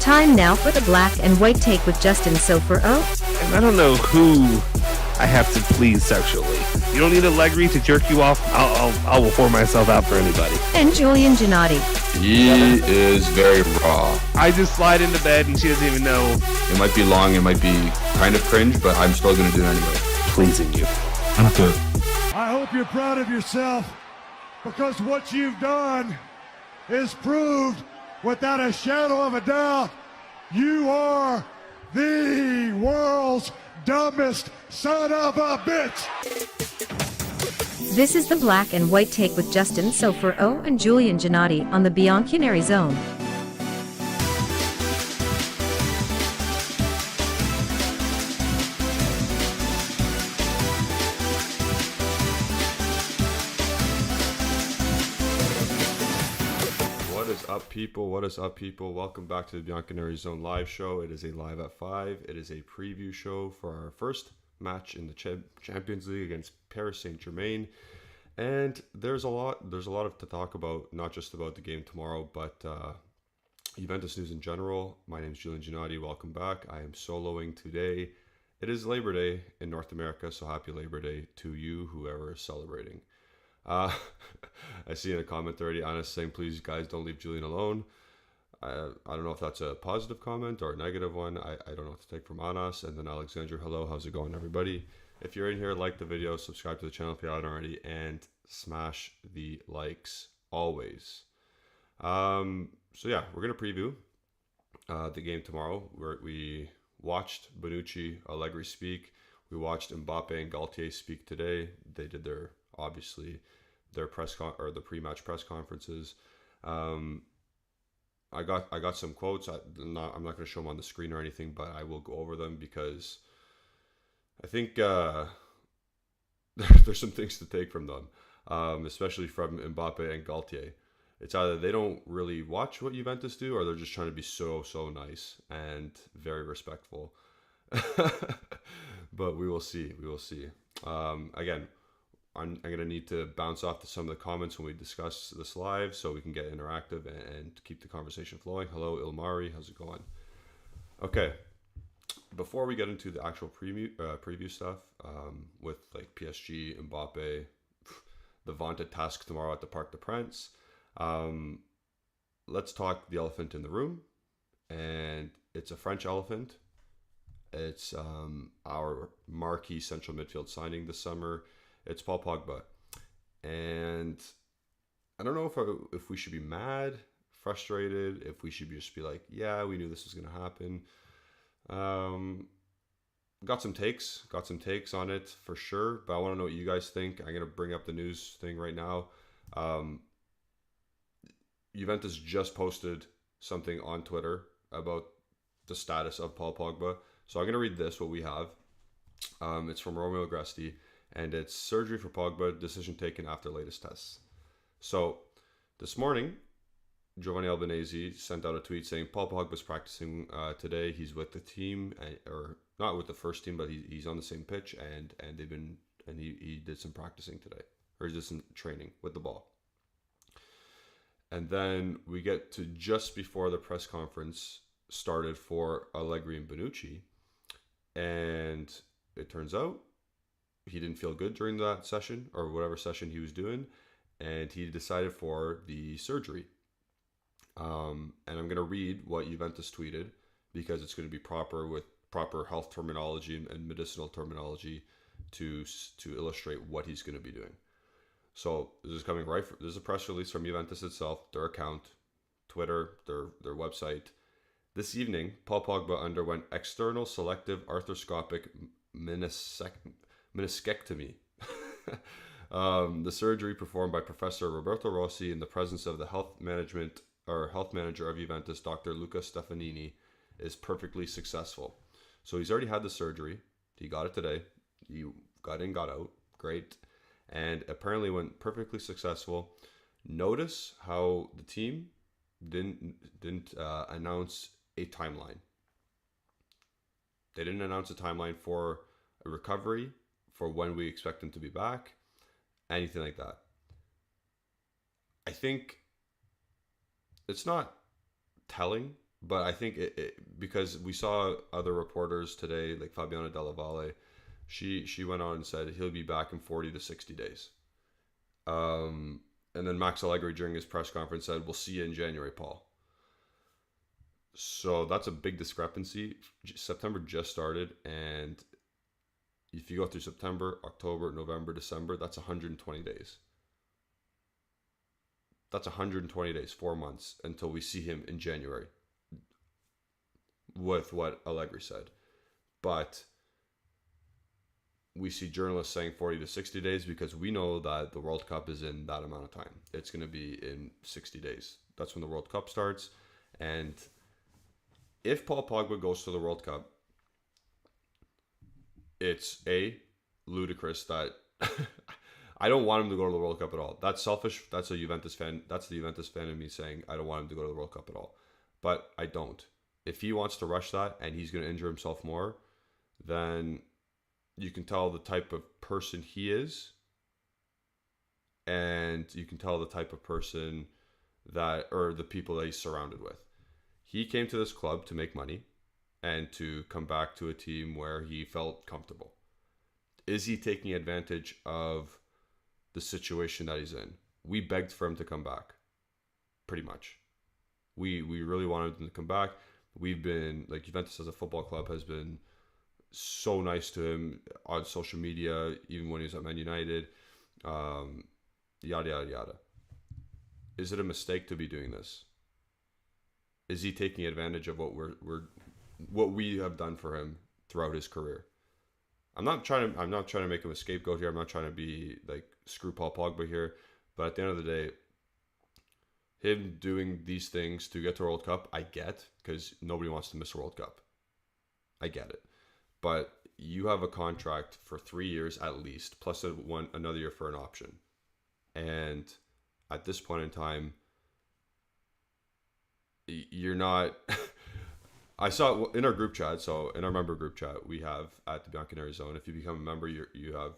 Time now for the black and white take with Justin Sofer And I don't know who I have to please sexually. You don't need Allegri to jerk you off. I will pour myself out for anybody. and Julian Gennady. He is very raw. I just slide into bed and she doesn't even know. It might be long, it might be kind of cringe, but I'm still going to do it anyway. Pleasing you. I'm good. I hope you're proud of yourself because what you've done is proved without a shadow of a doubt you are the world's dumbest son of a bitch. This is the black and white take with Justin Sofer and Julian Gennady on the Bianconeri Zone. What is up, people? What is up, people? Welcome back to the Bianconeri Zone live show. It is a live at 5. It is a preview show for our first match in the Champions League against Paris Saint-Germain. And there's a lot to talk about, not just about the game tomorrow, but Juventus news in general. My name is Julian Gennady. Welcome back. I am soloing today. It is Labor Day in North America, so happy Labor Day to you, whoever is celebrating. I see in a comment already, Anna saying, please guys don't leave Julian alone. I don't know if that's a positive comment or a negative one. I don't know what to take from Anas. And then Alexandra, hello, how's it going, everybody? If you're in here, like the video, subscribe to the channel if you haven't already, and smash the likes always. So yeah, we're gonna preview the game tomorrow. Where we watched Bonucci, Allegri speak. We watched Mbappe and Galtier speak today. They did their the pre-match press conferences. I got some quotes. I'm not going to show them on the screen or anything, but I will go over them because I think there's some things to take from them, especially from Mbappe and Galtier. It's either they don't really watch what Juventus do, or they're just trying to be so nice and very respectful. But we will see. Again, I'm going to need to bounce off to some of the comments when we discuss this live so we can get interactive and keep the conversation flowing. Hello, Ilmari. How's it going? Okay. Before we get into the actual preview stuff with like PSG, Mbappe, the vaunted task tomorrow at the Parc des Princes, let's talk the elephant in the room. And it's a French elephant. It's our marquee central midfield signing this summer. It's Paul Pogba, and I don't know if we should be mad, frustrated, if we should just be like, yeah, we knew this was going to happen. Got some takes on it for sure, but I want to know what you guys think. I'm going to bring up the news thing right now. Juventus just posted something on Twitter about the status of Paul Pogba, so I'm going to read what we have. It's from Romeo Agresti. And it's surgery for Pogba, decision taken after latest tests. So this morning, Giovanni Albanese sent out a tweet saying Paul Pogba's practicing today. He's with the team, or not with the first team, but he's on the same pitch, and he did some practicing today, or he did some training with the ball. And then we get to just before the press conference started for Allegri and Bonucci, and it turns out he didn't feel good during that session or whatever session he was doing, and he decided for the surgery. And I'm going to read what Juventus tweeted because it's going to be proper with proper health terminology and medicinal terminology to illustrate what he's going to be doing. So this is coming this is a press release from Juventus itself, their account, Twitter, their website. This evening, Paul Pogba underwent external selective arthroscopic meniscectomy. The surgery performed by Professor Roberto Rossi in the presence of the health manager of Juventus, Dr. Luca Stefanini, is perfectly successful. So he's already had the surgery. He got it today. He got in, got out. Great. And apparently went perfectly successful. Notice how the team didn't announce a timeline. They didn't announce a timeline for a recovery, for when we expect him to be back, anything like that. I think it's not telling, But I think because we saw other reporters today, like Fabiana Della Valle, she went on and said he'll be back in 40 to 60 days. And then Max Allegri during his press conference said, "We'll see you in January, Paul." So that's a big discrepancy. September just started, and if you go through September, October, November, December, that's 120 days. That's 120 days, 4 months, until we see him in January, with what Allegri said. But we see journalists saying 40 to 60 days because we know that the World Cup is in that amount of time. It's going to be in 60 days. That's when the World Cup starts. And if Paul Pogba goes to the World Cup, it's ludicrous that I don't want him to go to the World Cup at all. That's selfish. That's a Juventus fan. That's the Juventus fan in me saying I don't want him to go to the World Cup at all. But I don't. If he wants to rush that and he's going to injure himself more, then you can tell the type of person he is, and you can tell the type of person or the people that he's surrounded with. He came to this club to make money and to come back to a team where he felt comfortable. Is he taking advantage of the situation that he's in? We begged for him to come back, pretty much. We really wanted him to come back. We've been, like, Juventus as a football club has been so nice to him on social media, even when he was at Man United, yada, yada, yada. Is it a mistake to be doing this? Is he taking advantage of what we have done for him throughout his career? I'm not trying to make him a scapegoat here. I'm not trying to be like screw Paul Pogba here. But at the end of the day, him doing these things to get to World Cup, I get, because nobody wants to miss a World Cup. I get it. But you have a contract for 3 years at least, plus another year for an option. And at this point in time, you're not... I saw it in our group chat, so in our member group chat we have at the Bianconeri Zone. If you become a member, you have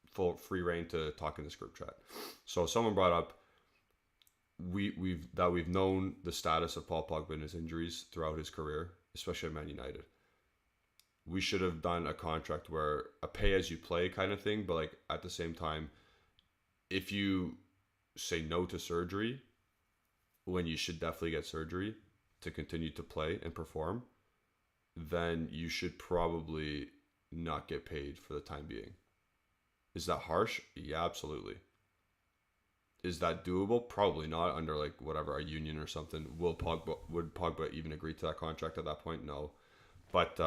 full free reign to talk in this group chat. So someone brought up we've known the status of Paul Pogba and his injuries throughout his career, especially at Man United. We should have done a contract where a pay as you play kind of thing, but like at the same time, if you say no to surgery when you should definitely get surgery to continue to play and perform, then you should probably not get paid for the time being. Is that harsh? Yeah, absolutely. Is that doable? Probably not under like whatever, a union or something. Would Pogba even agree to that contract at that point? No. But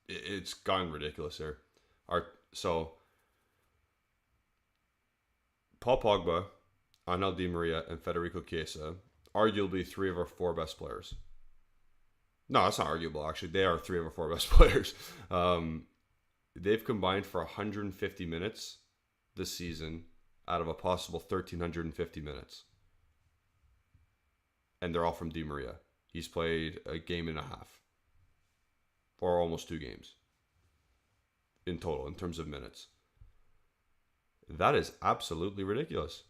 it's gotten ridiculous here. So Paul Pogba, Angel Di Maria, and Federico Chiesa, arguably 3 of our 4 best players. No, that's not arguable, actually. They are 3 of our 4 best players. They've combined for 150 minutes this season out of a possible 1,350 minutes. And they're all from Di Maria. He's played a game and a half. Or almost 2 games. In total, in terms of minutes. That is absolutely ridiculous.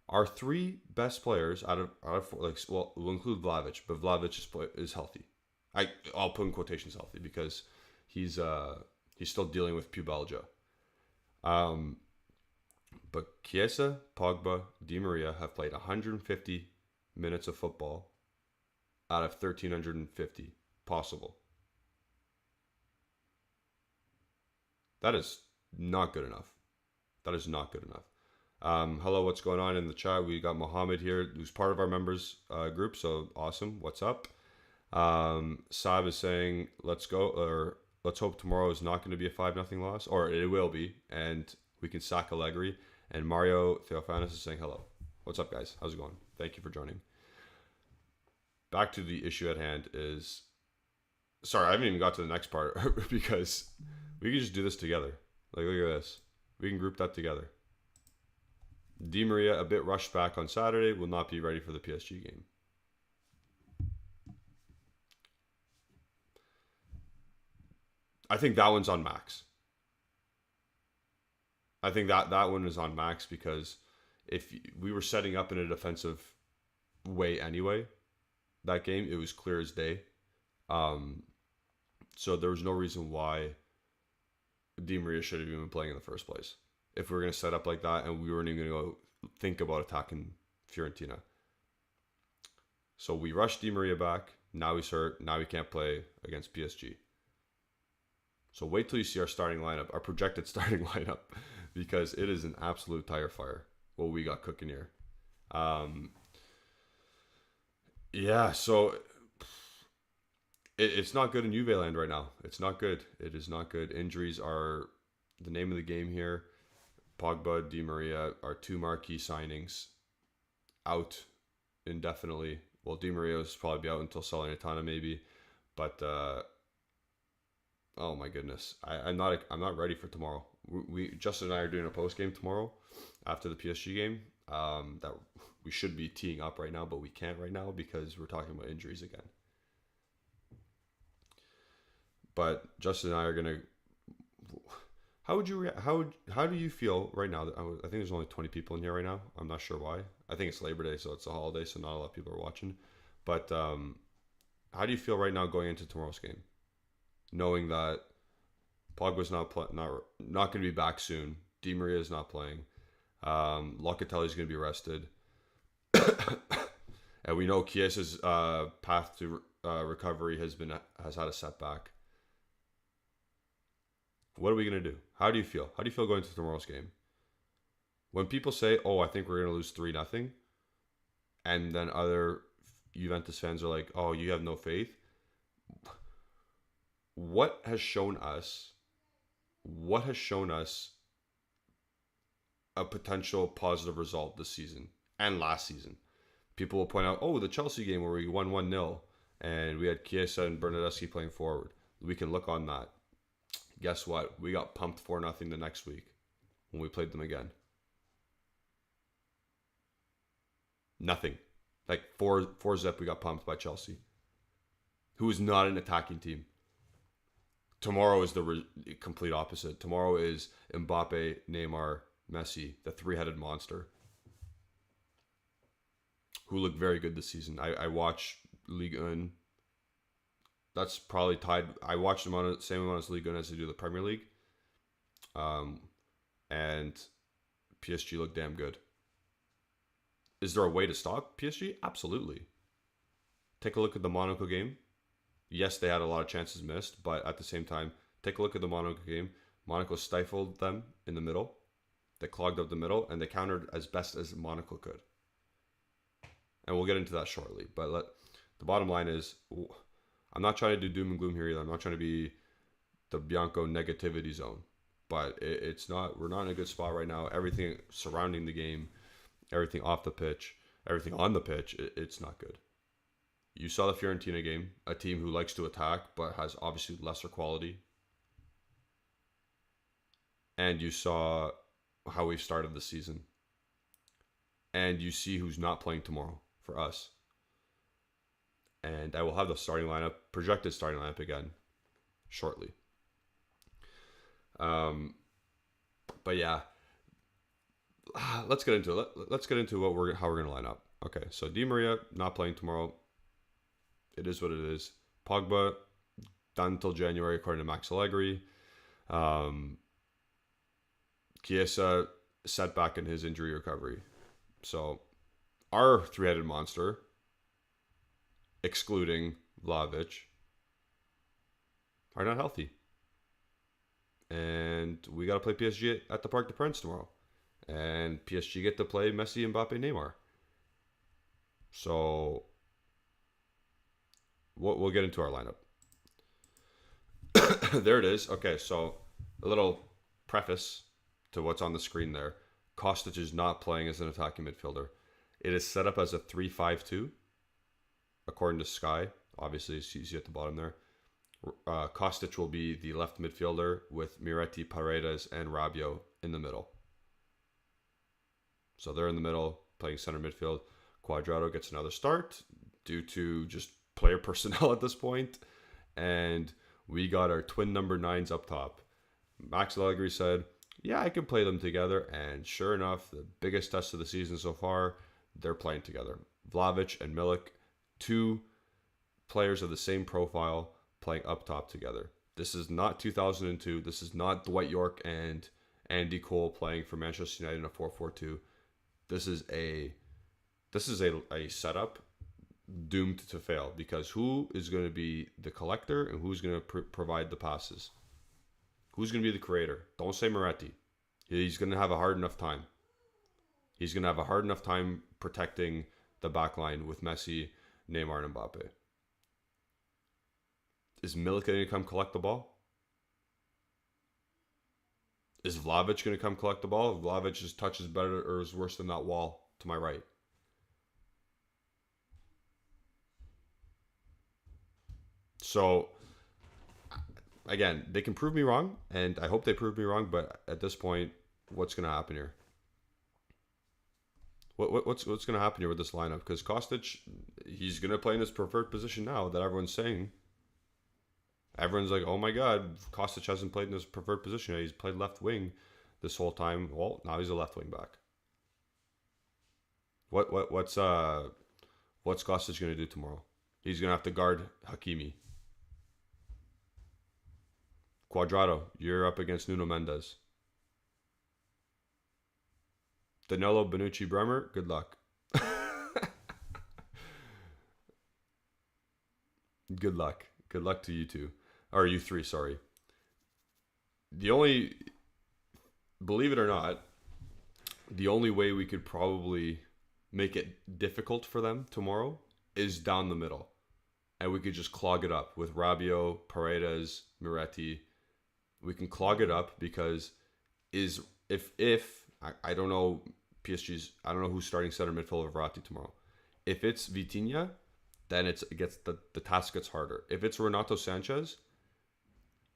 Our 3 best players out of 4, like, well, we'll include Vlahovic, but Vlahovic is healthy. I'll put in quotations healthy because he's still dealing with pubalgia. But Chiesa, Pogba, Di Maria have played 150 minutes of football out of 1,350 possible. That is not good enough. That is not good enough. Hello, what's going on in the chat? We got Mohammed here, who's part of our members group, so awesome. What's up? Saab is saying, let's hope tomorrow is not going to be a 5-0 loss, or it will be, and we can sack Allegri. And Mario Theophanis is saying hello. What's up, guys? How's it going? Thank you for joining. Back to the issue at hand is... Sorry, I haven't even got to the next part, because we can just do this together. Like, look at this. We can group that together. Di Maria, a bit rushed back on Saturday, will not be ready for the PSG game. I think that one's on Max. I think that one is on Max because if we were setting up in a defensive way anyway. That game, it was clear as day. So there was no reason why Di Maria should have even been playing in the first place. If we were going to set up like that and we weren't even going to go think about attacking Fiorentina. So we rushed Di Maria back. Now he's hurt. Now he can't play against PSG. So wait till you see our starting lineup, our projected starting lineup, because it is an absolute tire fire what we got cooking here. So it's not good in Juve land right now. It's not good. It is not good. Injuries are the name of the game here. Pogba, Di Maria are two marquee signings out indefinitely. Well, Di Maria will probably be out until Salernitana maybe, but oh my goodness, I'm not ready for tomorrow. We Justin and I are doing a post game tomorrow after the PSG game. That we should be teeing up right now, but we can't right now because we're talking about injuries again. But Justin and I are gonna. How would you react? How do you feel right now? I think there's only 20 people in here right now. I'm not sure why. I think it's Labor Day, so it's a holiday, so not a lot of people are watching. But how do you feel right now going into tomorrow's game, knowing that Pogba's not going to be back soon, Di Maria is not playing, Locatelli's going to be rested, and we know Chiesa's path to recovery has had a setback. What are we going to do? How do you feel? How do you feel going to tomorrow's game? When people say, "Oh, I think we're going to lose 3-0," and then other Juventus fans are like, "Oh, you have no faith." What has shown us a potential positive result this season and last season? People will point out, "Oh, the Chelsea game where we won 1-0 and we had Chiesa and Bernardeschi playing forward." We can look on that. Guess what? We got pumped 4-0 the next week when we played them again. Nothing. Like 4-0 we got pumped by Chelsea, who is not an attacking team. Tomorrow is the complete opposite. Tomorrow is Mbappe, Neymar, Messi, the three-headed monster, who look very good this season. I watch Ligue 1. That's probably tied. I watch them on the same amount as Ligue 1 as they do the Premier League. And PSG look damn good. Is there a way to stop PSG? Absolutely. Take a look at the Monaco game. Yes, they had a lot of chances missed, but at the same time, take a look at the Monaco game. Monaco stifled them in the middle. They clogged up the middle, and they countered as best as Monaco could. And we'll get into that shortly. But the bottom line is, I'm not trying to do doom and gloom here either. I'm not trying to be the Bianco negativity zone. But it's not. We're not in a good spot right now. Everything surrounding the game, everything off the pitch, everything on the pitch, it's not good. You saw the Fiorentina game, a team who likes to attack but has obviously lesser quality. And you saw how we've started the season. And you see who's not playing tomorrow for us. And I will have the projected starting lineup again shortly. But yeah, let's get into it. Let's get into how we're going to line up. Okay, so Di Maria not playing tomorrow. It is what it is. Pogba done until January according to Max Allegri. Chiesa setback in his injury recovery. So our three-headed monster, excluding Vlahovic, are not healthy. And we got to play PSG at the Parc des Princes tomorrow. And PSG get to play Messi, Mbappe, Neymar. So we'll get into our lineup. There it is. Okay, so a little preface to what's on the screen there. Kostic is not playing as an attacking midfielder. It is set up as a 3-5-2, according to Sky. Obviously, you see at the bottom there. Kostic will be the left midfielder with Miretti, Paredes, and Rabiot in the middle. So they're in the middle, playing center midfield. Cuadrado gets another start due to just player personnel at this point. And we got our twin number 9s up top. Max Allegri said, yeah, I can play them together. And sure enough, the biggest test of the season so far, they're playing together. Vlahovic and Milik, two players of the same profile playing up top together. This is not 2002. This is not Dwight York and Andy Cole playing for Manchester United in a 4-4-2. This is a setup doomed to fail, because who is going to be the collector and who's going to provide the passes? Who's going to be the creator? Don't say Moretti. He's going to have a hard enough time. He's going to have a hard enough time protecting the back line with Messi, Neymar, and Mbappe. Is Milik going to come collect the ball? Is Vlahovic going to come collect the ball? Vlahovic's touch is better or is worse than that wall to my right. So, again, they can prove me wrong, and I hope they prove me wrong, but at this point, what's going to happen here? What's going to happen here with this lineup? Because Kostic, he's going to play in his preferred position now that everyone's saying. Everyone's like, oh my God, Kostic hasn't played in his preferred position yet. He's played left wing this whole time. Well, now he's a left wing back. What's Kostic going to do tomorrow? He's going to have to guard Hakimi. Cuadrado, you're up against Nuno Mendes. Danilo, Bonucci, Bremer, good luck. Good luck. Good luck to you two. Or you three, sorry. Believe it or not, the only way we could probably make it difficult for them tomorrow is down the middle. And we could just clog it up with Rabiot, Paredes, Moretti. We can clog it up because I don't know I don't know who's starting center midfield of Verratti tomorrow. If it's Vitinha, then the task gets harder. If it's Renato Sanchez,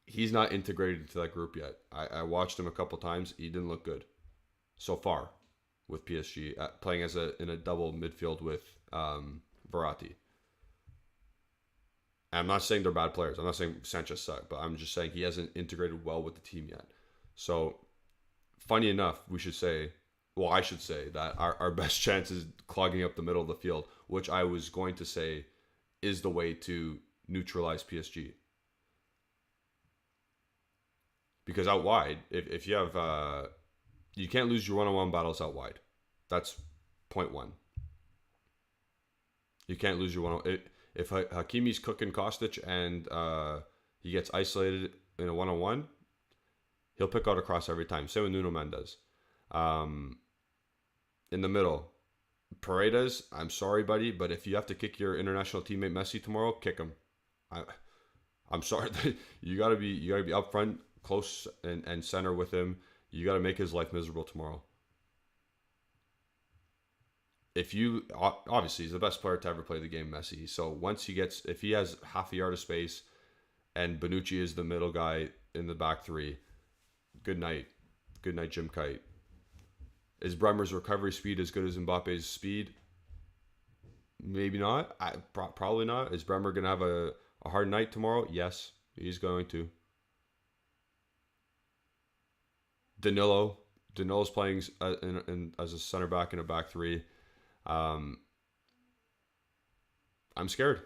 he's not integrated into that group yet. I watched him a couple times. He didn't look good so far with PSG, playing in a double midfield with Verratti. And I'm not saying they're bad players. I'm not saying Sanchez sucked, but I'm just saying he hasn't integrated well with the team yet. So, funny enough, I should say that our best chance is clogging up the middle of the field, which I was going to say is the way to neutralize PSG. Because out wide, if you have, you can't lose your one-on-one battles out wide. That's point one. You can't lose your one-on-one. If Hakimi's cooking Kostic and he gets isolated in a one-on-one, he'll pick out a cross every time. Same with Nuno Mendes. In the middle, Paredes, I'm sorry, buddy, but if you have to kick your international teammate Messi tomorrow, kick him. I'm sorry. you gotta be up front, close and center with him. You gotta make his life miserable tomorrow. Obviously he's the best player to ever play the game, Messi. So if he has half a yard of space and Bonucci is the middle guy in the back three, good night, Jim Kite. Is Bremer's recovery speed as good as Mbappe's speed? Maybe not. Probably not. Is Bremer going to have a hard night tomorrow? Yes, he's going to. Danilo's playing as a center back in a back three. I'm scared.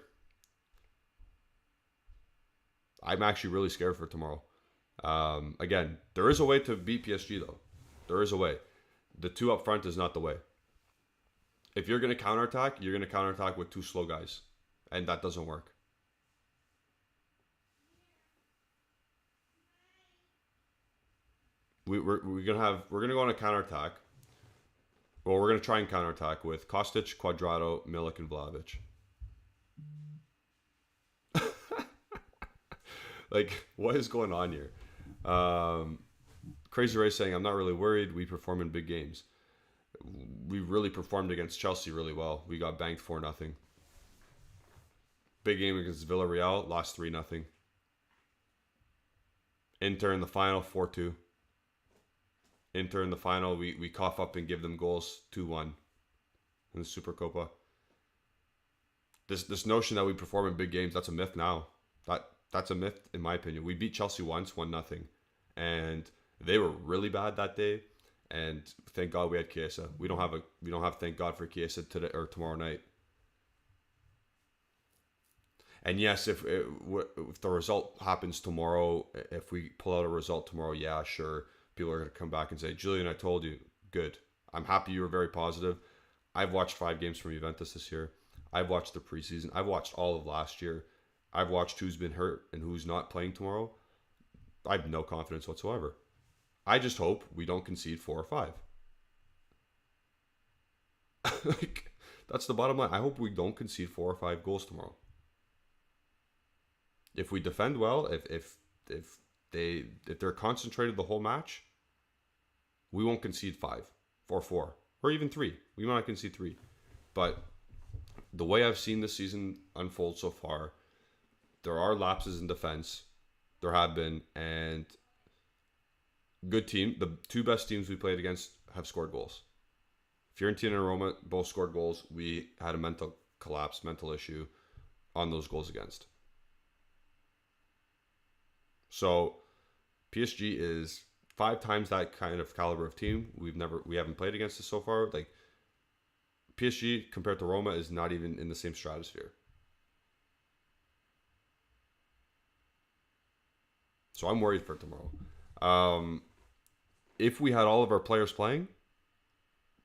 I'm actually really scared for tomorrow. Again, there is a way to beat PSG though. There is a way. The two up front is not the way. If you're going to counterattack, you're going to counterattack with two slow guys. And that doesn't work. We're going to go on a counterattack. Well, we're going to try and counterattack with Kostic, Cuadrado, Milik, and Vlahovic. Like, what is going on here? Crazy Ray saying, I'm not really worried. We perform in big games. We really performed against Chelsea really well. We got banked 4-0. Big game against Villarreal, lost 3-0. Inter in the final, 4-2. Inter in the final, we cough up and give them goals, 2-1 in the Supercopa. This notion that we perform in big games, that's a myth now. That's a myth in my opinion. We beat Chelsea once, 1-0. And they were really bad that day. And thank God we had Chiesa. We don't have thank God for Chiesa today or tomorrow night. And yes, if the result happens tomorrow, if we pull out a result tomorrow, yeah, sure, people are going to come back and say, Julian, I told you, good. I'm happy you were very positive. I've watched 5 games from Juventus this year. I've watched the preseason. I've watched all of last year. I've watched who's been hurt and who's not playing tomorrow. I have no confidence whatsoever. I just hope we don't concede 4 or 5. Like, that's the bottom line. I hope we don't concede 4 or 5 goals tomorrow. If we defend well, if they're concentrated the whole match, we won't concede 5 or 4 or even 3. We might not concede 3. But the way I've seen this season unfold so far, there are lapses in defense. There have been, and good team. The 2 best teams we played against have scored goals. Fiorentina and Roma both scored goals. We had a mental collapse, mental issue on those goals against. So PSG is 5 times that kind of caliber of team. We haven't played against it so far. Like, PSG compared to Roma is not even in the same stratosphere. So I'm worried for tomorrow. If we had all of our players playing,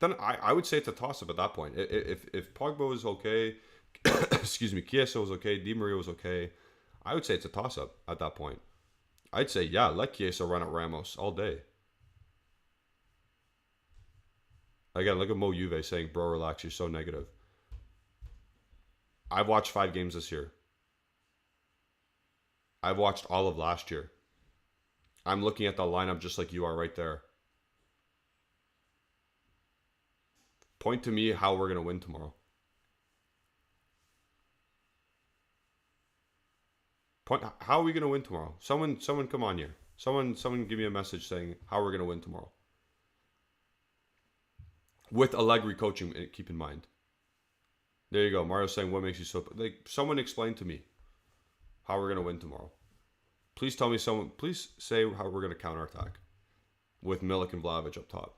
then I would say it's a toss-up at that point. If Pogba was okay, excuse me, Chiesa was okay, Di Maria was okay, I would say it's a toss-up at that point. I'd say, yeah, let Chiesa run at Ramos all day. Again, look at Mo Juve saying, bro, relax, you're so negative. I've watched 5 games this year. I've watched all of last year. I'm looking at the lineup just like you are right there. Point to me how we're going to win tomorrow. How are we going to win tomorrow? Someone come on here. Someone give me a message saying how we're going to win tomorrow. With Allegri coaching, keep in mind. There you go. Mario's saying, what makes you so... Like, someone explain to me how we're going to win tomorrow. Please tell me please say how we're going to counterattack with Milik and Vlahovic up top.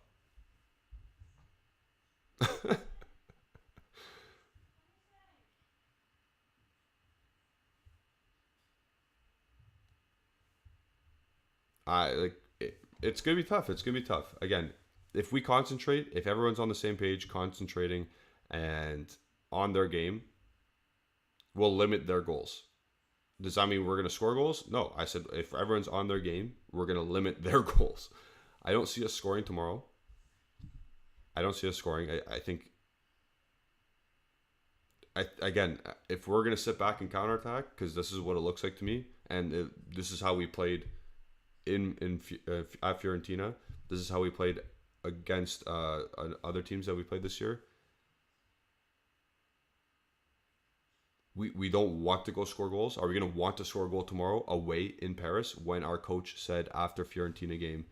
It's going to be tough. It's going to be tough. Again, if we concentrate, if everyone's on the same page, concentrating and on their game, we'll limit their goals. Does that mean we're going to score goals? No. I said if everyone's on their game, we're going to limit their goals. I don't see us scoring tomorrow. I don't see us scoring. I think, again, if we're going to sit back and counterattack, because this is what it looks like to me, and this is how we played at Fiorentina. This is how we played against other teams that we played this year. We don't want to go score goals. Are we going to want to score a goal tomorrow away in Paris when our coach said after Fiorentina game,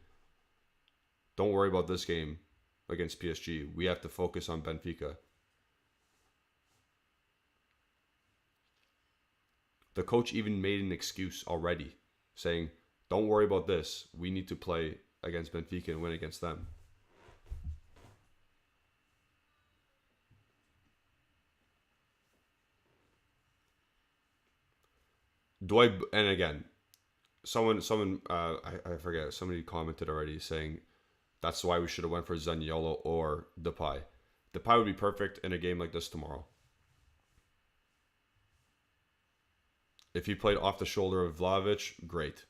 don't worry about this game against PSG. We have to focus on Benfica. The coach even made an excuse already saying, don't worry about this. We need to play against Benfica and win against them. And again, someone, I forget, somebody commented already saying that's why we should have went for Zaniolo or Depay. Depay would be perfect in a game like this tomorrow. If he played off the shoulder of Vlahovic, great.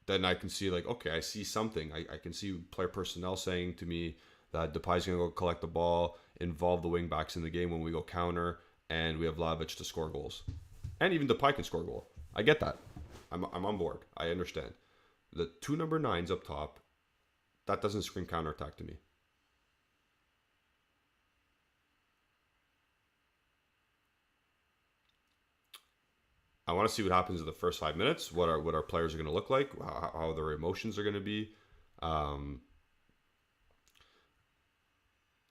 Then I can see, like, okay, I see something. I can see player personnel saying to me that Depay's going to go collect the ball, involve the wing backs in the game when we go counter, and we have Vlahovic to score goals. And even Depay can score a goal. I get that. I'm on board. I understand. The 2 number 9s up top, that doesn't scream counterattack to me. I want to see what happens in the first 5 minutes, what our players are going to look like, how their emotions are going to be, and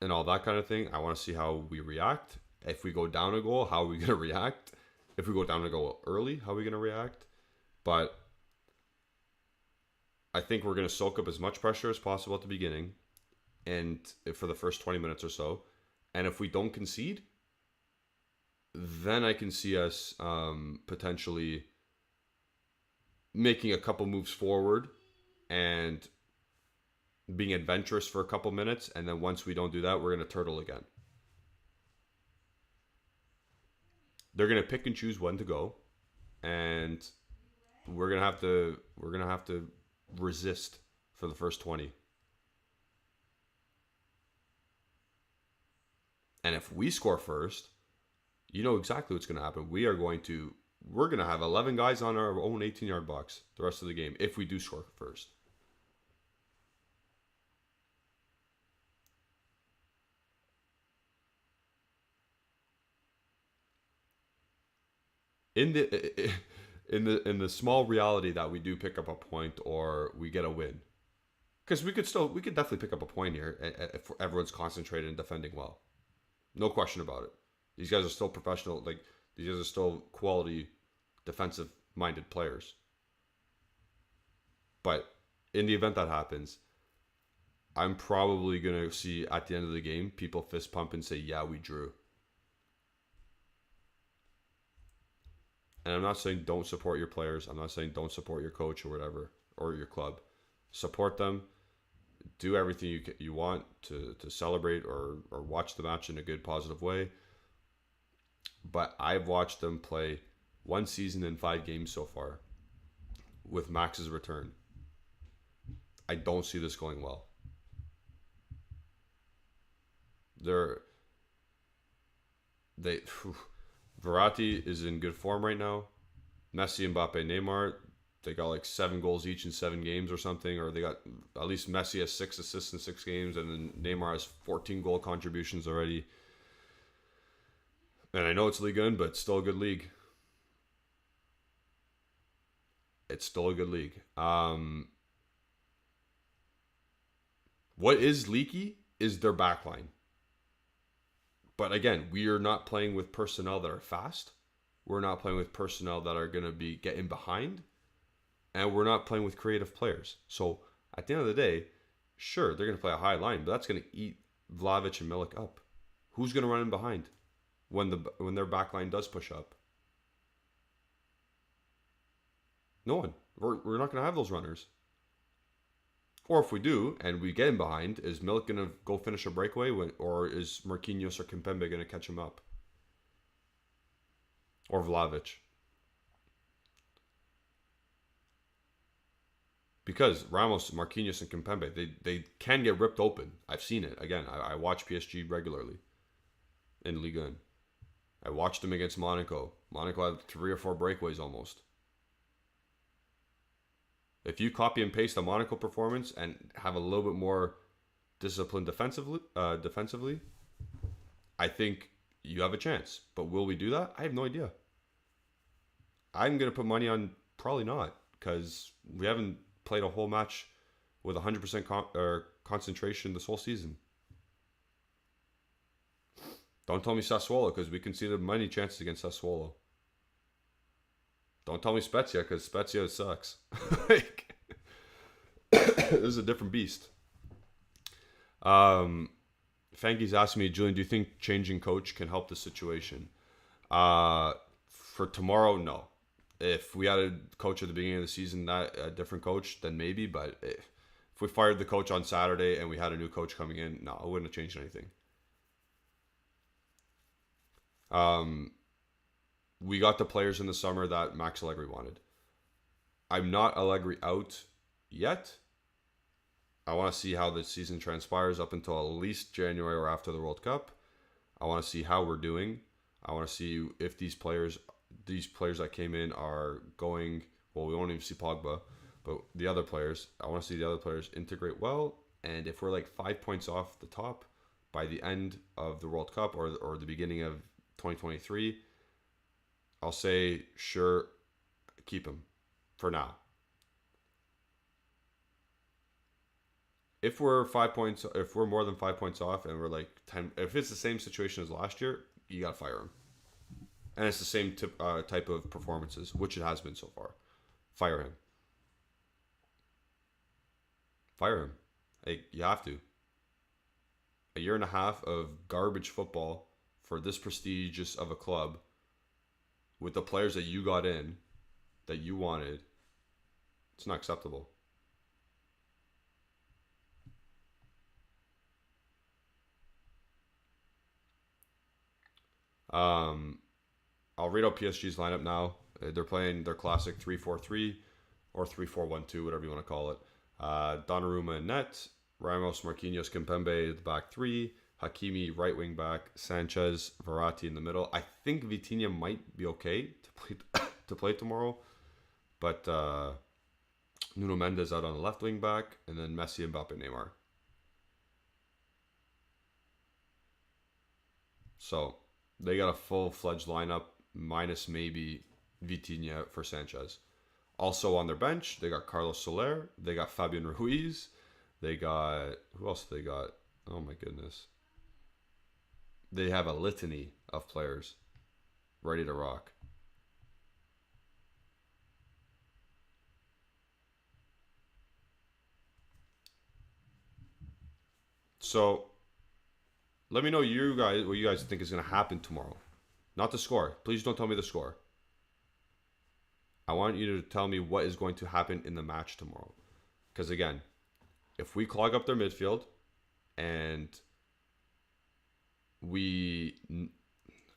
all that kind of thing. I want to see how we react. If we go down a goal, how are we going to react? If we go down a goal early, how are we going to react? But I think we're going to soak up as much pressure as possible at the beginning and for the first 20 minutes or so. And if we don't concede, then I can see us potentially making a couple moves forward and being adventurous for a couple minutes, and then once we don't do that, we're going to turtle again. They're going to pick and choose when to go, and we're going to have to resist for the first 20. And if we score first, you know exactly what's going to happen. We're going to have 11 guys on our own 18-yard box the rest of the game if we do score first. In the small reality that we do pick up a point or we get a win, because we could definitely pick up a point here if everyone's concentrated and defending well, no question about it. These guys are still professional. Like, these guys are still quality defensive minded players. But in the event that happens, I'm probably gonna see at the end of the game people fist pump and say, yeah, we drew. And I'm not saying don't support your players. I'm not saying don't support your coach or whatever, or your club. Support them. Do everything you want to celebrate or watch the match in a good, positive way. But I've watched them play one season in 5 games so far with Max's return. I don't see this going well. Verratti is in good form right now. Messi, Mbappe, Neymar, they got like 7 goals each in 7 games or something, or they got, at least Messi has 6 assists in 6 games, and then Neymar has 14 goal contributions already. And I know it's Ligue 1, but it's still a good league. It's still a good league. What is leaky is their backline. But again, we are not playing with personnel that are fast. We're not playing with personnel that are going to be getting behind. And we're not playing with creative players. So at the end of the day, sure, they're going to play a high line, but that's going to eat Vlahovic and Milik up. Who's going to run in behind when their backline does push up? No one. We're not going to have those runners. Or if we do, and we get him behind, is Milik going to go finish a breakaway, or is Marquinhos or Kimpembe going to catch him up? Or Vlahovic? Because Ramos, Marquinhos, and Kimpembe, they can get ripped open. I've seen it. Again, I watch PSG regularly in Ligue 1. I watched them against Monaco. Monaco had 3 or 4 breakaways almost. If you copy and paste the Monaco performance and have a little bit more discipline defensively, I think you have a chance. But will we do that? I have no idea. I'm going to put money on probably not, because we haven't played a whole match with 100% concentration this whole season. Don't tell me Sassuolo, because we conceded many chances against Sassuolo. Don't tell me Spezia, because Spezia sucks. This is a different beast. Fanky's asking me, Julian, do you think changing coach can help the situation? For tomorrow, no. If we had a coach at the beginning of the season, a different coach, then maybe. But if we fired the coach on Saturday and we had a new coach coming in, no, it wouldn't have changed anything. We got the players in the summer that Max Allegri wanted. I'm not Allegri out yet. I want to see how the season transpires up until at least January or after the World Cup. I want to see how we're doing. I want to see if these players that came in are going, well, we won't even see Pogba, but the other players, I want to see the other players integrate well. And if we're like 5 points off the top by the end of the World Cup or the beginning of 2023, I'll say, sure, keep him for now. If we're more than 5 points off and we're like 10, if it's the same situation as last year, you gotta fire him. And it's the same type of performances, which it has been so far. Fire him. Fire him. Like, you have to. A year and a half of garbage football for this prestigious of a club with the players that you got in, that you wanted, it's not acceptable. I'll read out PSG's lineup now. They're playing their classic 3-4-3 or 3-4-1-2, whatever you want to call it. Donnarumma in net, Ramos, Marquinhos, Kimpembe at the back three, Hakimi right wing back, Sanchez, Verratti in the middle. I think Vitinha might be okay to play tomorrow, but Nuno Mendes out on the left wing back, and then Messi, Mbappe, Neymar. So they got a full-fledged lineup minus maybe Vitinha for Sanchez. Also on their bench, they got Carlos Soler, they got Fabian Ruiz, they got, who else they got? Oh my goodness. They have a litany of players ready to rock. So let me know what you guys think is going to happen tomorrow. Not the score. Please don't tell me the score. I want you to tell me what is going to happen in the match tomorrow. Because again, if we clog up their midfield and I'm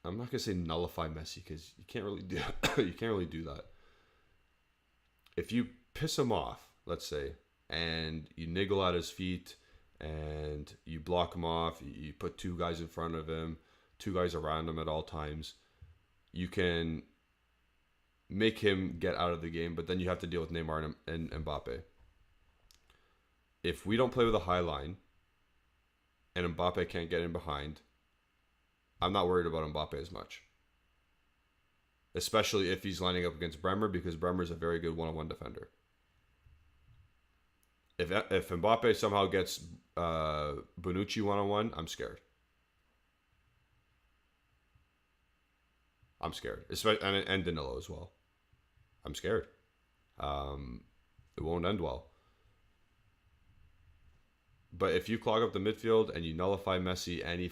not gonna say nullify Messi because you can't really do that. If you piss him off, let's say, and you niggle at his feet and you block him off, you put two guys in front of him, two guys around him at all times, you can make him get out of the game, but then you have to deal with Neymar and Mbappe. If we don't play with a high line and Mbappe can't get in behind, I'm not worried about Mbappe as much. Especially if he's lining up against Bremer, because Bremer is a very good one-on-one defender. If Mbappe somehow gets Bonucci one-on-one, I'm scared. Especially, and Danilo as well. I'm scared. It won't end well. But if you clog up the midfield and you nullify Messi any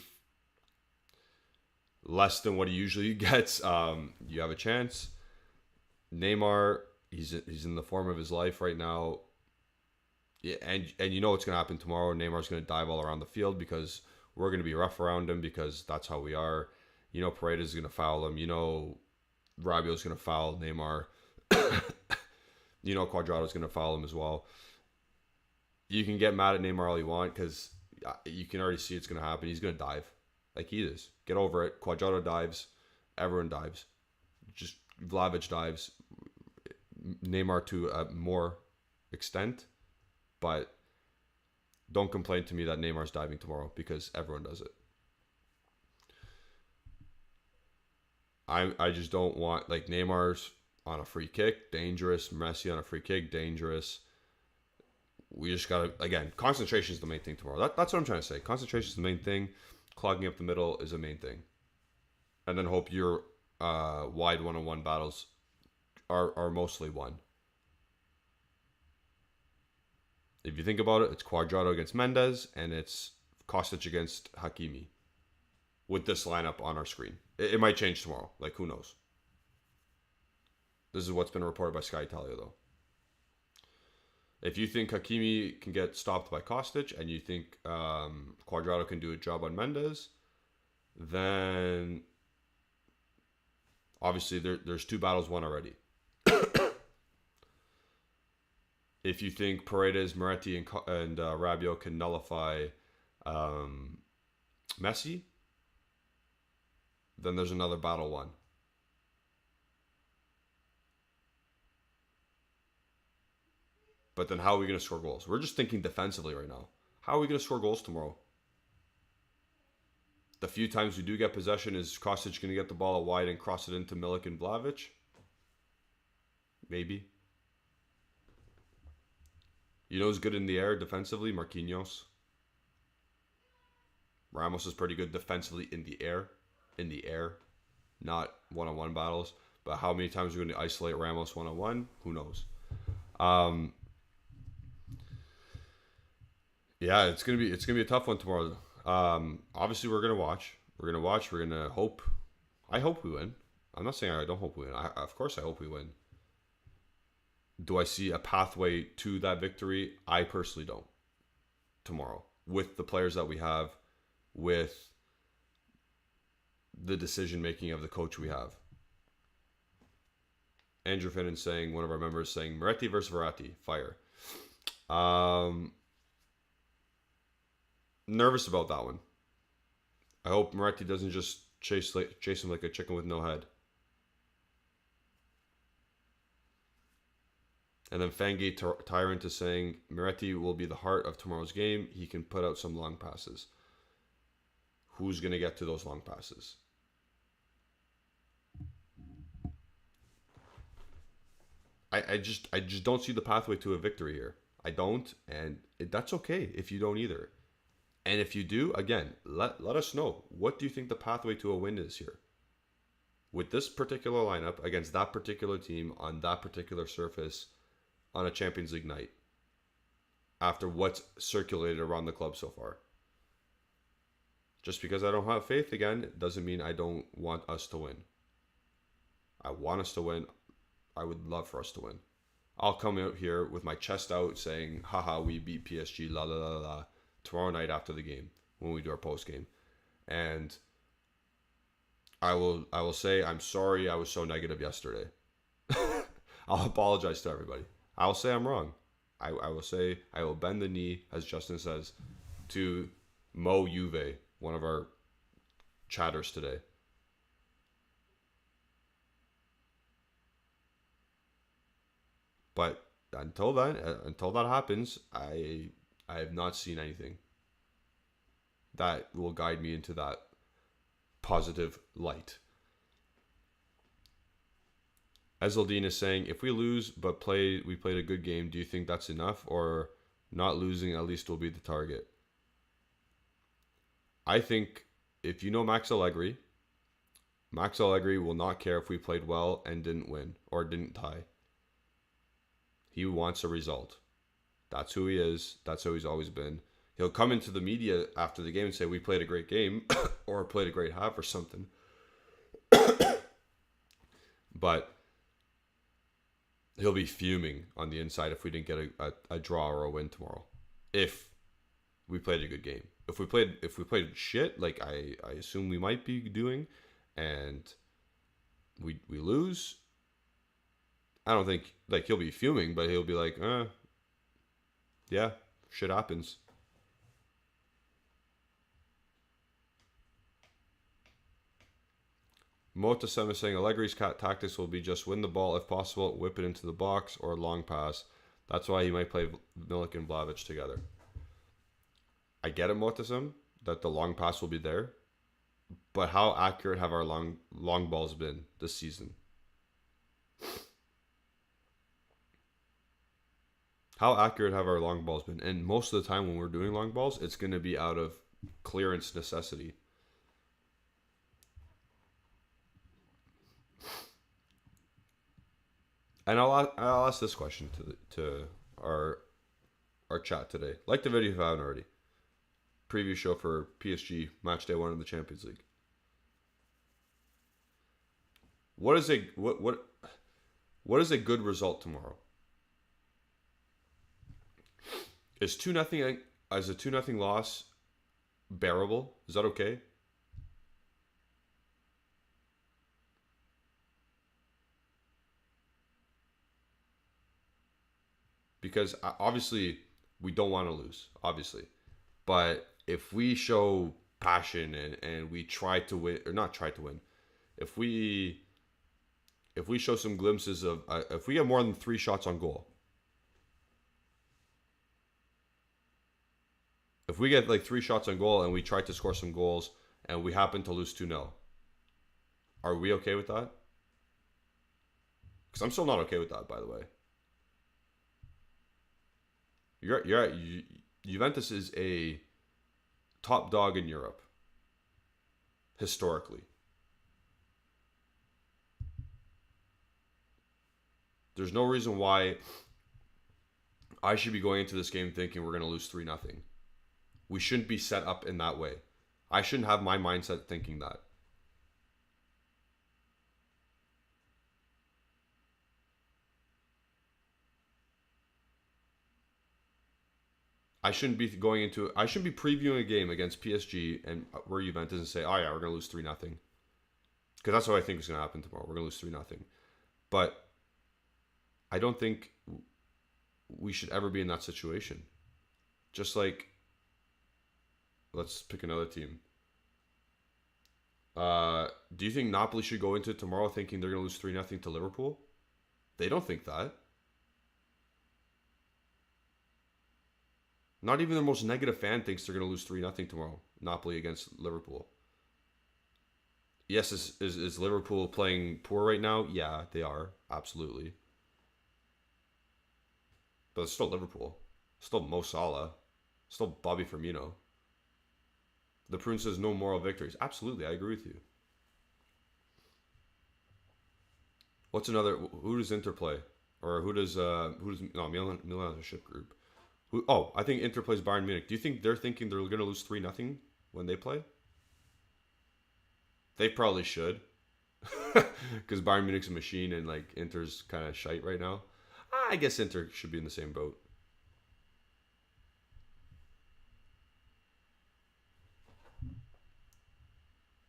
less than what he usually gets, you have a chance. Neymar, he's in the form of his life right now. Yeah, and you know what's going to happen tomorrow. Neymar's going to dive all around the field because we're going to be rough around him because that's how we are. You know Paredes is going to foul him. You know Rabiot's going to foul Neymar. You know Cuadrado's going to foul him as well. You can get mad at Neymar all you want because you can already see it's going to happen. He's going to dive like he is. Get over it. Cuadrado dives. Everyone dives. Just Vlahovic dives. Neymar to a more extent. But don't complain to me that Neymar's diving tomorrow because everyone does it. I just don't want, like, Neymar's on a free kick, dangerous. Messi on a free kick, dangerous. We just got to, again, concentration is the main thing tomorrow. That's what I'm trying to say. Concentration is the main thing. Clogging up the middle is the main thing. And then hope your wide one-on-one battles are mostly won. If you think about it, it's Cuadrado against Mendes, and it's Kostic against Hakimi. With this lineup on our screen. It might change tomorrow. Like, who knows? This is what's been reported by Sky Italia, though. If you think Hakimi can get stopped by Kostic, and you think Cuadrado can do a job on Mendes, then obviously there's two battles won already. If you think Paredes, Moretti, and Rabiot can nullify Messi, then there's another battle won. But then how are we going to score goals? We're just thinking defensively right now. How are we going to score goals tomorrow? The few times we do get possession, is Kostic going to get the ball out wide and cross it into Milik and Vlahovic? Maybe. You know who's good in the air defensively? Marquinhos. Ramos is pretty good defensively in the air. In the air. Not one-on-one battles. But how many times are we going to isolate Ramos one-on-one? Who knows? Yeah, it's gonna be a tough one tomorrow. Obviously we're gonna watch. We're going to watch. We're going to hope. I hope we win. I'm not saying I don't hope we win. Of course I hope we win. Do I see a pathway to that victory? I personally don't. Tomorrow. With the players that we have. With the decision making of the coach we have. Andrew Finnan saying, one of our members saying, Moretti versus Verratti, fire. Nervous about that one. I hope Moretti doesn't just chase him like a chicken with no head. And then Fangate Tyrant is saying, Moretti will be the heart of tomorrow's game. He can put out some long passes. Who's going to get to those long passes? I just don't see the pathway to a victory here. I don't, and that's okay if you don't either. And if you do, again, let us know. What do you think the pathway to a win is here? With this particular lineup, against that particular team, on that particular surface, on a Champions League night, after what's circulated around the club so far. Just because I don't have faith again, doesn't mean I don't want us to win. I want us to win. I would love for us to win. I'll come out here with my chest out saying, haha, we beat PSG, la la la la, tomorrow night after the game, when we do our post game. And I will say, I'm sorry I was so negative yesterday. I'll apologize to everybody. I'll say I'm wrong. I will say, I will bend the knee, as Justin says, to Mo Juve, one of our chatters today. But until that happens, I have not seen anything that will guide me into that positive light. Ezeldine is saying, if we lose but we played a good game, do you think that's enough, or not losing at least will be the target? I think if you know Max Allegri will not care if we played well and didn't win or didn't tie. He wants a result. That's who he is. That's how he's always been. He'll come into the media after the game and say, we played a great game or played a great half or something. But he'll be fuming on the inside if we didn't get a draw or a win tomorrow. If we played a good game. If we played shit, like I assume we might be doing, and we lose, I don't think he'll be fuming, but he'll be like, yeah, shit happens. Motasem is saying Allegri's tactics will be just win the ball if possible, whip it into the box, or long pass. That's why he might play Milik and Vlahovic together. I get it, Motasem, that the long pass will be there, but how accurate have our long balls been this season? How accurate have our long balls been? And most of the time when we're doing long balls, it's going to be out of clearance necessity. And I'll ask this question to our chat today. Like the video if you haven't already. Preview show for PSG match day 1 of the Champions League. What is a good result tomorrow? Is 2-0 as a 2-0 loss bearable? Is that okay? Because obviously we don't want to lose, obviously. But if we show passion and we try to win, or not try to win, if we show some glimpses of, if we get more than 3 shots on goal, if we get like 3 shots on goal and we try to score some goals and we happen to lose 2-0, are we okay with that? Because I'm still not okay with that, by the way. Juventus is a top dog in Europe, historically. There's no reason why I should be going into this game thinking we're going to lose 3-0. We shouldn't be set up in that way. I shouldn't have my mindset thinking that. I shouldn't be previewing a game against PSG and we're Juventus and say, oh yeah, we're going to lose 3-0. Because that's what I think is going to happen tomorrow. We're going to lose 3-0. But I don't think we should ever be in that situation. Just like, let's pick another team. Do you think Napoli should go into tomorrow thinking they're going to lose 3-0 to Liverpool? They don't think that. Not even the most negative fan thinks they're going to lose 3-0 tomorrow. Napoli against Liverpool. Yes, is Liverpool playing poor right now? Yeah, they are. Absolutely. But it's still Liverpool. Still Mo Salah. Still Bobby Firmino. The Prune says no moral victories. Absolutely, I agree with you. What's another? Who does Inter play? Or who does no, Milan has a ship group. I think Inter plays Bayern Munich. Do you think they're thinking they're going to lose 3-0 when they play? They probably should. Because Bayern Munich's a machine and like Inter's kind of shite right now. I guess Inter should be in the same boat.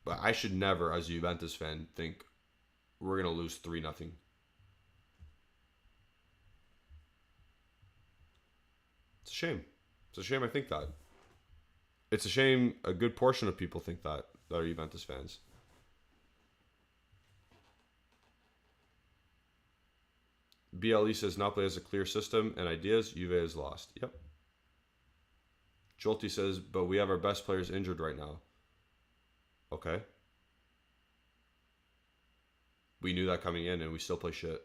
But I should never, as a Juventus fan, think we're going to lose 3-0. It's a shame. It's a shame I think that. It's a shame a good portion of people think that are Juventus fans. BLE says Napoli has a clear system and ideas. Juve is lost. Yep. Jolty says, but we have our best players injured right now. Okay. We knew that coming in and we still play shit.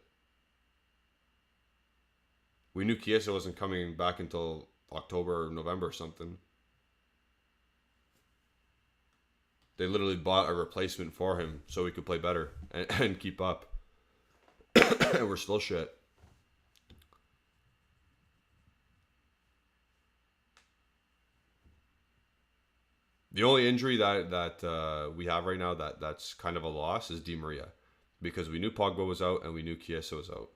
We knew Chiesa wasn't coming back until October or November or something. They literally bought a replacement for him so we could play better and keep up. And we're still shit. The only injury that we have right now that's kind of a loss is Di Maria. Because we knew Pogba was out and we knew Chiesa was out.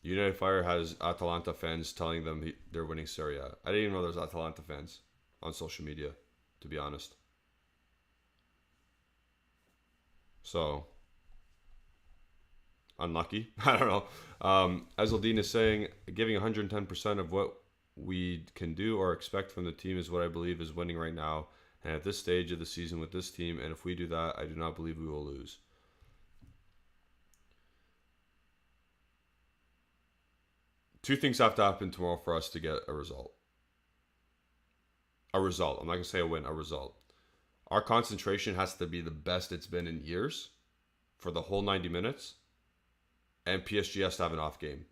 United Fire has Atalanta fans telling them they're winning Serie A. I didn't even know there's Atalanta fans on social media, to be honest. So, unlucky. I don't know. Azaldine is saying, giving 110% of what we can do or expect from the team is what I believe is winning right now. And at this stage of the season with this team, and if we do that, I do not believe we will lose. Two things have to happen tomorrow for us to get a result. A result. I'm not going to say a win, a result. Our concentration has to be the best it's been in years for the whole 90 minutes. And PSG has to have an off game.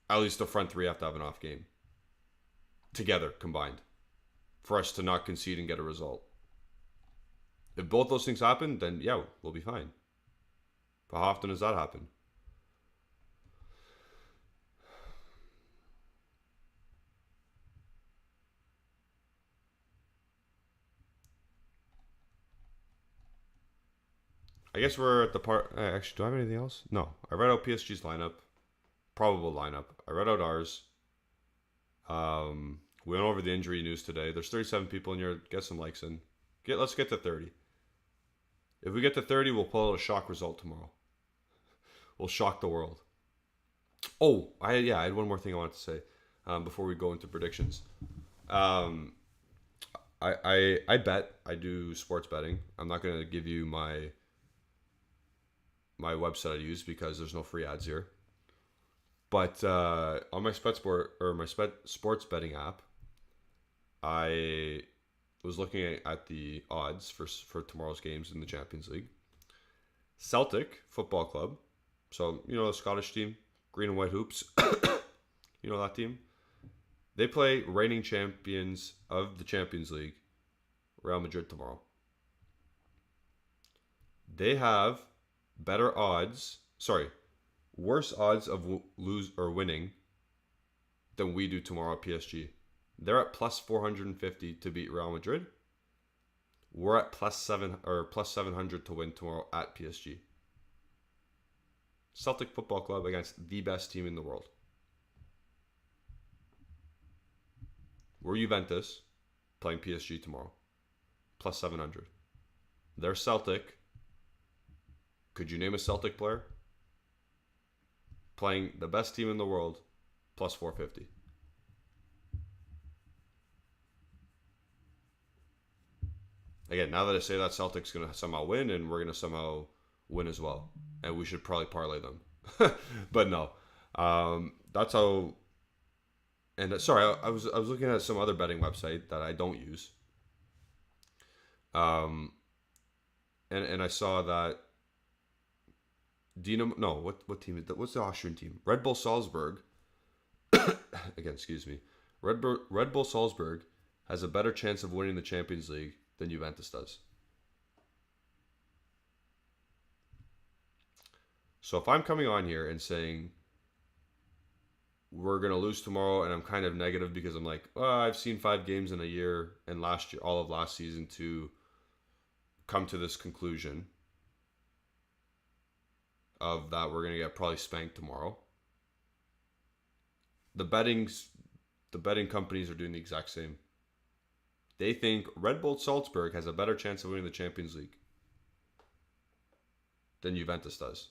At least the front three have to have an off game. Together, combined. For us to not concede and get a result. If both those things happen, then yeah, we'll be fine. But how often does that happen? I guess we're at the part. Actually, do I have anything else? No. I read out PSG's lineup, probable lineup. I read out ours. We went over the injury news today. There's 37 people in here. Get some likes in. Let's get to 30. If we get to 30, we'll pull out a shock result tomorrow. We'll shock the world. Oh, I had one more thing I wanted to say before we go into predictions. I bet. I do sports betting. I'm not going to give you my website I use because there's no free ads here. But on my sports betting app, I was looking at the odds for tomorrow's games in the Champions League. Celtic Football Club, so you know the Scottish team, green and white hoops. You know that team. They play reigning champions of the Champions League, Real Madrid tomorrow. They have better odds worse odds of lose or winning than we do tomorrow at PSG. They're at plus 450 to beat Real Madrid. We're at plus 700 to win tomorrow at PSG. Celtic Football Club against the best team in the world. We're Juventus playing PSG tomorrow. Plus 700. They're Celtic. Could you name a Celtic player? Playing the best team in the world. Plus 450. Again, now that I say that, Celtic's going to somehow win, and we're going to somehow win as well. And we should probably parlay them. But no. That's how... And sorry, I was looking at some other betting website that I don't use. And I saw that Dinamo... No, what team is that? What's the Austrian team? Red Bull Salzburg. Again, excuse me. Red Bull Salzburg has a better chance of winning the Champions League than Juventus does. So if I'm coming on here and saying we're going to lose tomorrow, and I'm kind of negative because I'm like, I've seen 5 games in a year and last year, all of last season to come to this conclusion of that we're going to get probably spanked tomorrow. The betting companies are doing the exact same. They think Red Bull Salzburg has a better chance of winning the Champions League than Juventus does.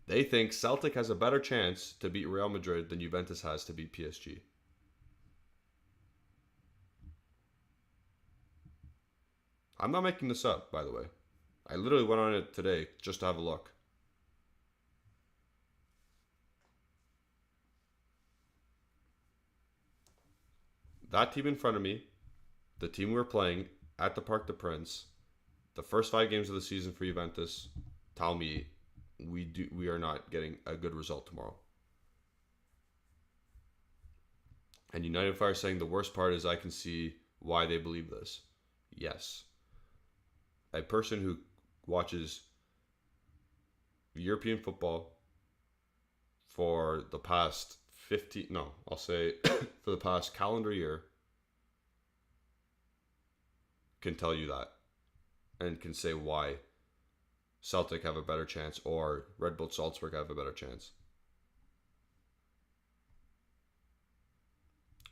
They think Celtic has a better chance to beat Real Madrid than Juventus has to beat PSG. I'm not making this up, by the way. I literally went on it today just to have a look. That team in front of me, the team we're playing at the Parc des Princes, the first 5 games of the season for Juventus, tell me we are not getting a good result tomorrow. And United Fire saying the worst part is I can see why they believe this. Yes. A person who watches European football for the past for the past calendar year can tell you that and can say why Celtic have a better chance or Red Bull Salzburg have a better chance.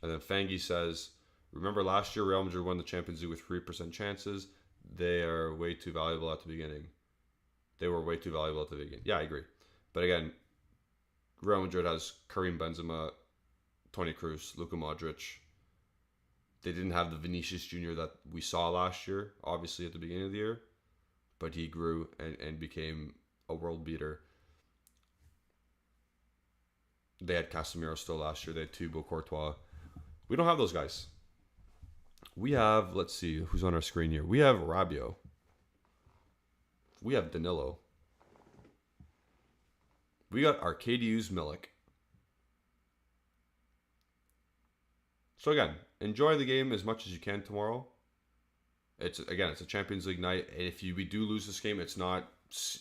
And then Fangi says, remember last year Real Madrid won the Champions League with 3% chances. They are way too valuable at the beginning. They were way too valuable at the beginning. Yeah, I agree. But again, Real Madrid has Karim Benzema, Toni Kroos, Luka Modric. They didn't have the Vinicius Jr. that we saw last year, obviously at the beginning of the year. But he grew and became a world beater. They had Casemiro still last year. They had Thibaut Courtois. We don't have those guys. We have, let's see, who's on our screen here. We have Rabiot. We have Danilo. We got Arkadiusz Milik. So again, enjoy the game as much as you can tomorrow. It's a Champions League night. And if we do lose this game, it's not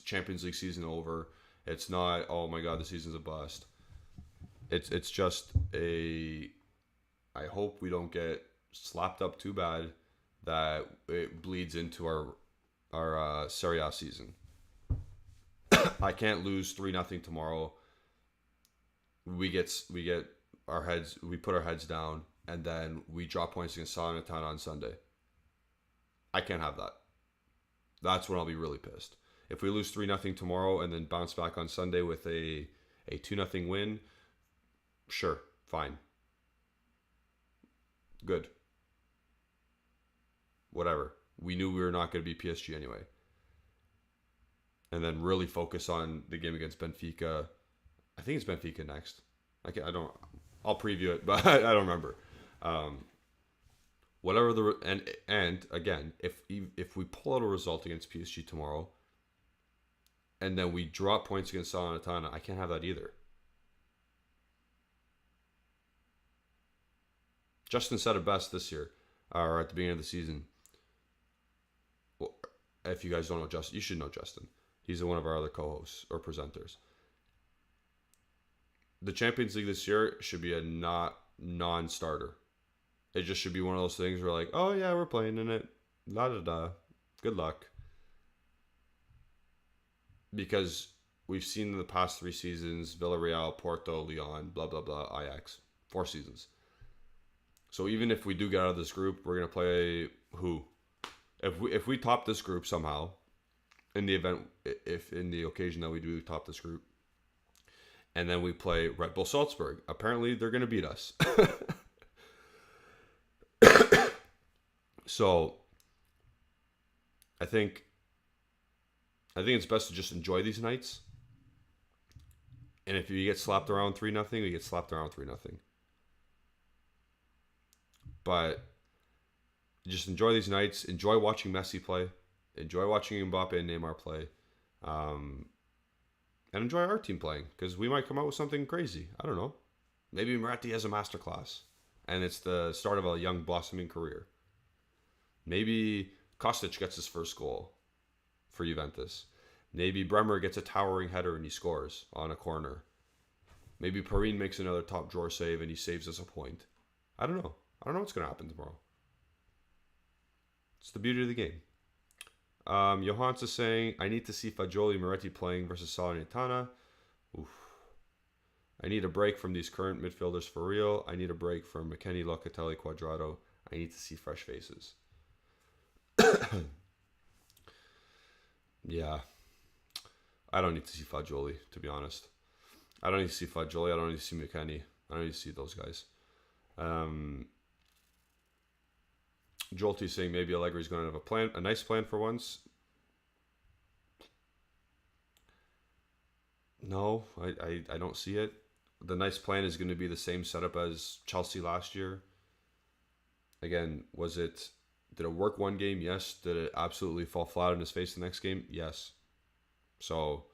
Champions League season over. It's not, oh my God, the season's a bust. It's just I hope we don't get slapped up too bad that it bleeds into our Serie A season. I can't lose 3-0 tomorrow. We put our heads down, and then we drop points against Salernitana on Sunday. I can't have that. That's when I'll be really pissed. If we lose 3-0 tomorrow and then bounce back on Sunday with a 2-0 win, sure, fine. Good. Whatever. We knew we were not going to be PSG anyway. And then really focus on the game against Benfica. I think it's Benfica next. I'll preview it, but I don't remember. Whatever and again, if we pull out a result against PSG tomorrow, and then we drop points against Salernitana, I can't have that either. Justin said it best this year, or at the beginning of the season. Well, if you guys don't know Justin, you should know Justin. He's one of our other co-hosts or presenters. the Champions League this year should be a non-starter. It just should be one of those things where like, oh yeah, we're playing in it. La da da. Good luck. Because we've seen in the past 3 seasons, Villarreal, Porto, Lyon, blah, blah, blah, Ajax. 4 seasons. So even if we do get out of this group, we're going to play who? If we top this group somehow, in the event, if in the occasion that we do top this group, and then we play Red Bull Salzburg, apparently they're going to beat us. So I think it's best to just enjoy these nights. And if you get slapped around 3-0, we get slapped around 3-0. But just enjoy these nights. Enjoy watching Messi play. Enjoy watching Mbappe and Neymar play. And enjoy our team playing. Because we might come out with something crazy. I don't know. Maybe Moretti has a masterclass. And it's the start of a young blossoming career. Maybe Kostic gets his first goal for Juventus. Maybe Bremer gets a towering header and he scores on a corner. Maybe Perrine makes another top drawer save and he saves us a point. I don't know. I don't know what's going to happen tomorrow. It's the beauty of the game. Johans is saying, I need to see Fagioli Moretti playing versus Salernitana. Oof. I need a break from these current midfielders for real. I need a break from McKennie, Locatelli, Quadrado. I need to see fresh faces. Yeah. I don't need to see Fagioli, to be honest. I don't need to see Fagioli. I don't need to see McKennie. I don't need to see those guys. Jolty saying maybe Allegri's going to have a nice plan for once. No, I don't see it. The nice plan is going to be the same setup as Chelsea last year. Again, did it work one game? Yes. Did it absolutely fall flat on his face the next game? Yes. So,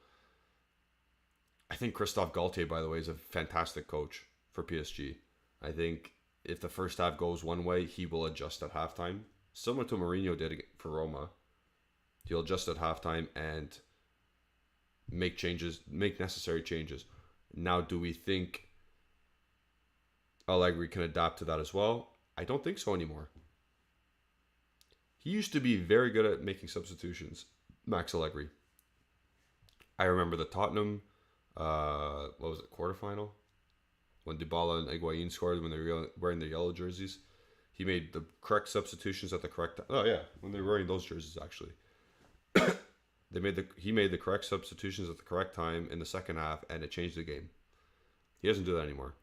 I think Christophe Galtier, by the way, is a fantastic coach for PSG. I think if the first half goes one way, he will adjust at halftime. Similar to Mourinho did for Roma. He'll adjust at halftime and make necessary changes. Now, do we think Allegri can adapt to that as well? I don't think so anymore. He used to be very good at making substitutions, Max Allegri. I remember the Tottenham, quarterfinal? When Dybala and Higuain scored when they were wearing their yellow jerseys. He made the correct substitutions at the correct time. Oh, yeah, when they were wearing those jerseys, actually. He made the correct substitutions at the correct time in the second half, and it changed the game. He doesn't do that anymore.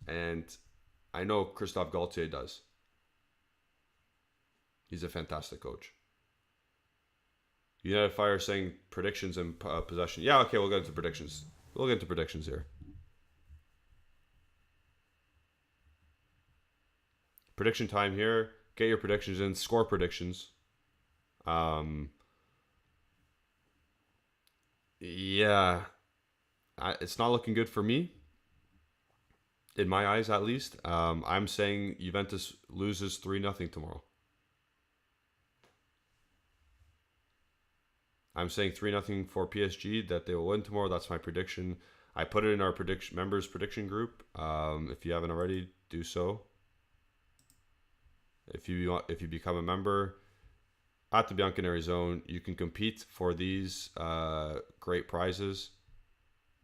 And I know Christophe Galtier does. He's a fantastic coach. United Fire saying predictions and possession. Yeah, okay, we'll get into predictions. We'll get into predictions here. Prediction time here. Get your predictions in. Score predictions. Yeah. It's not looking good for me. In my eyes, at least. I'm saying Juventus loses 3-0 tomorrow. I'm saying 3-0 for PSG, that they will win tomorrow. That's my prediction. I put it in our members prediction group. If you haven't already, do so. If you become a member at the Bianconeri Zone, you can compete for these great prizes.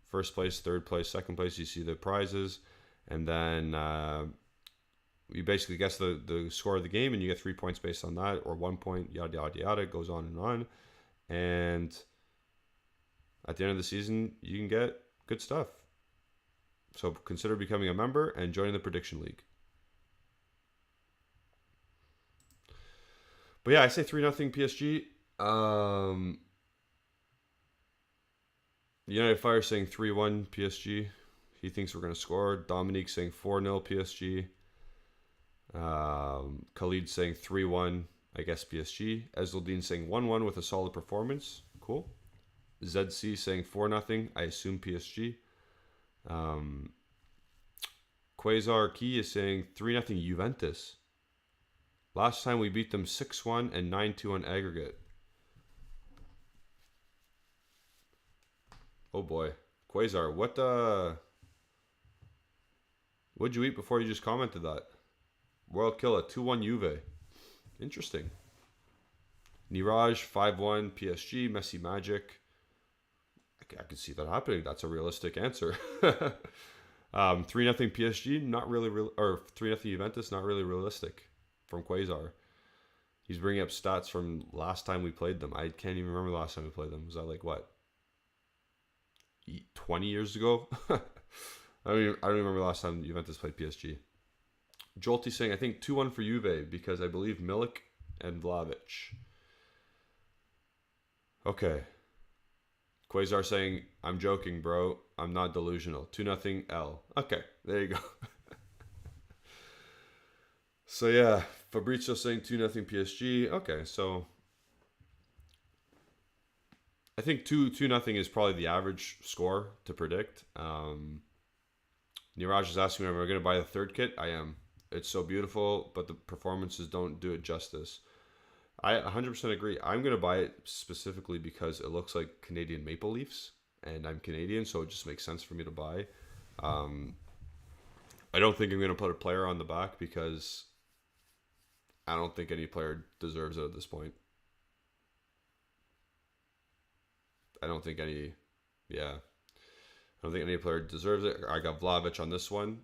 First place, third place, second place, you see the prizes. And then you basically guess the score of the game, and you get 3 points based on that, or 1 point, yada, yada, yada. It goes on and on. And at the end of the season, you can get good stuff. So consider becoming a member and joining the Prediction League. But yeah, I say 3-0 PSG. United Fire saying 3-1 PSG. He thinks we're going to score. Dominique saying 4-0 PSG. Khalid saying 3-1, I guess PSG. Ezzeldine saying 1-1 with a solid performance. Cool. ZC saying 4-0, I assume PSG. Quasar Key is saying 3-0 Juventus. Last time we beat them 6-1 and 9-2 on aggregate. Oh boy. Quasar, what'd you eat before you just commented that? Royal Killa, 2-1 Juve. Interesting. Niraj, 5-1 PSG, Messi Magic. I could see that happening. That's a realistic answer. 3-0 PSG, not really real, or 3-0 Juventus, not really realistic from Quasar. He's bringing up stats from last time we played them. I can't even remember the last time we played them. Was that like what? 20 years ago? I don't remember the last time Juventus played PSG. Jolty saying, I think 2-1 for Juve because I believe Milik and Vlahovic. Okay. Quasar saying, I'm joking, bro. I'm not delusional. 2-0 L. Okay, there you go. So yeah, Fabrizio saying 2-0 PSG. Okay, so I think 2-0 is probably the average score to predict. Niraj is asking me, am I going to buy the third kit? I am. It's so beautiful, but the performances don't do it justice. I 100% agree. I'm going to buy it specifically because it looks like Canadian Maple Leafs, and I'm Canadian, so it just makes sense for me to buy. I don't think I'm going to put a player on the back because I don't think any player deserves it at this point. I don't think any player deserves it. I got Vlahovic on this one,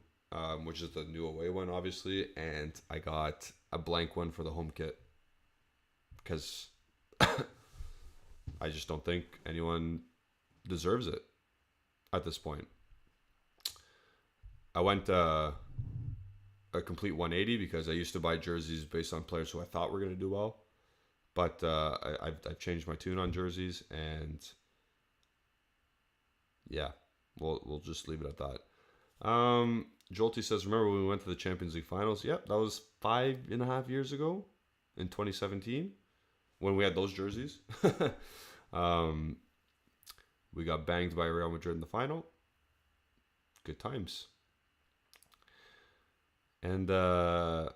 which is the new away one, obviously, and I got a blank one for the home kit because I just don't think anyone deserves it at this point. I went a complete 180 because I used to buy jerseys based on players who I thought were going to do well, but I've changed my tune on jerseys, and yeah, we'll just leave it at that. Jolty says, remember when we went to the Champions League finals? Yep, that was 5.5 years ago in 2017 when we had those jerseys. We got banged by Real Madrid in the final. Good times. And I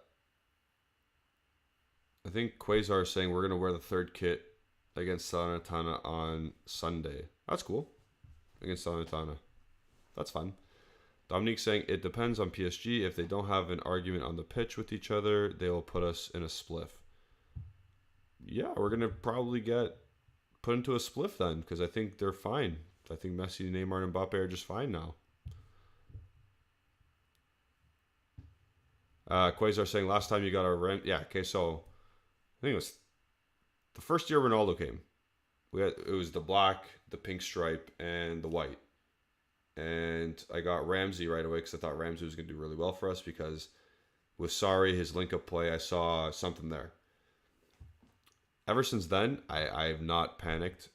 think Quasar is saying we're going to wear the third kit against Salernitana on Sunday. That's cool. Against Salernitana. That's fun. Dominique saying it depends on PSG. If they don't have an argument on the pitch with each other, they will put us in a spliff. Yeah, we're going to probably get put into a spliff then because I think they're fine. I think Messi, Neymar, and Mbappe are just fine now. Quasar saying last time you got a rent. Yeah, okay, so I think it was the first year Ronaldo came. It was the black, the pink stripe, and the white. And I got Ramsey right away because I thought Ramsey was going to do really well for us because with Sarri, his link-up play, I saw something there. Ever since then, I have not panicked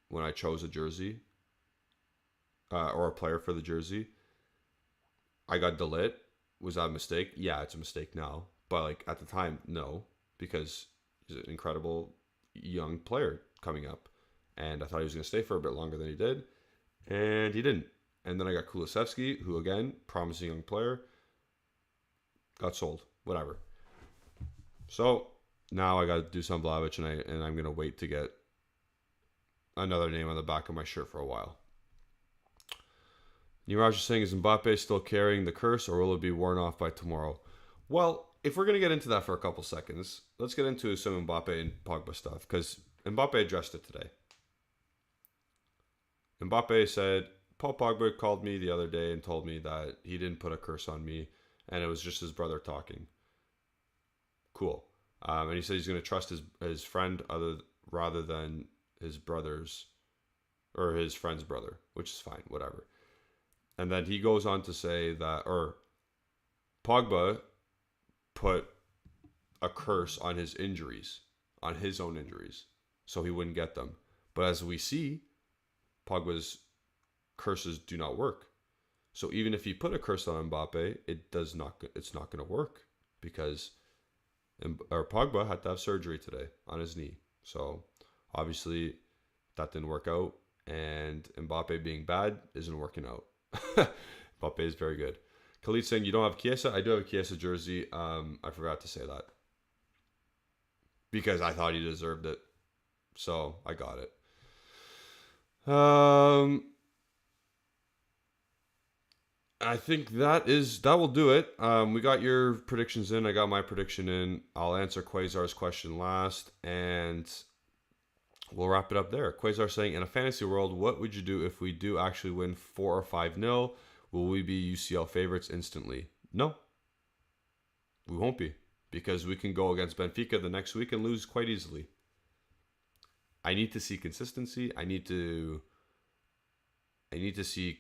when I chose a jersey or a player for the jersey. I got Delit. Was that a mistake? Yeah, it's a mistake now. But like at the time, no, because he's an incredible young player coming up. And I thought he was going to stay for a bit longer than he did. And he didn't. And then I got Kulusevski, who again, promising young player, got sold. Whatever. So now I got to do some Vlahovic, and I'm going to wait to get another name on the back of my shirt for a while. Niraj is saying, is Mbappe still carrying the curse, or will it be worn off by tomorrow? Well, if we're going to get into that for a couple seconds, let's get into some Mbappe and Pogba stuff, because Mbappe addressed it today. Mbappe said, Paul Pogba called me the other day and told me that he didn't put a curse on me, and it was just his brother talking. Cool. And he said he's going to trust his friend rather than his brother's, or his friend's brother, which is fine, whatever. And then he goes on to say that, or Pogba put a curse on his injuries, on his own injuries, so he wouldn't get them. But as we see, Pogba's curses do not work. So even if he put a curse on Mbappe, it's not going to work because Pogba had to have surgery today on his knee. So obviously that didn't work out, and Mbappe being bad isn't working out. Mbappe is very good. Khalid saying, you don't have Chiesa? I do have a Chiesa jersey. I forgot to say that because I thought he deserved it. So I got it. I think that will do it. We got your predictions in. I got my prediction in. I'll answer Quasar's question last, and we'll wrap it up there. Quasar saying, in a fantasy world, what would you do if we do actually win 4 or 5-0? Will we be UCL favorites instantly? No, we won't be, because we can go against Benfica the next week and lose quite easily. I need to see consistency. I need to see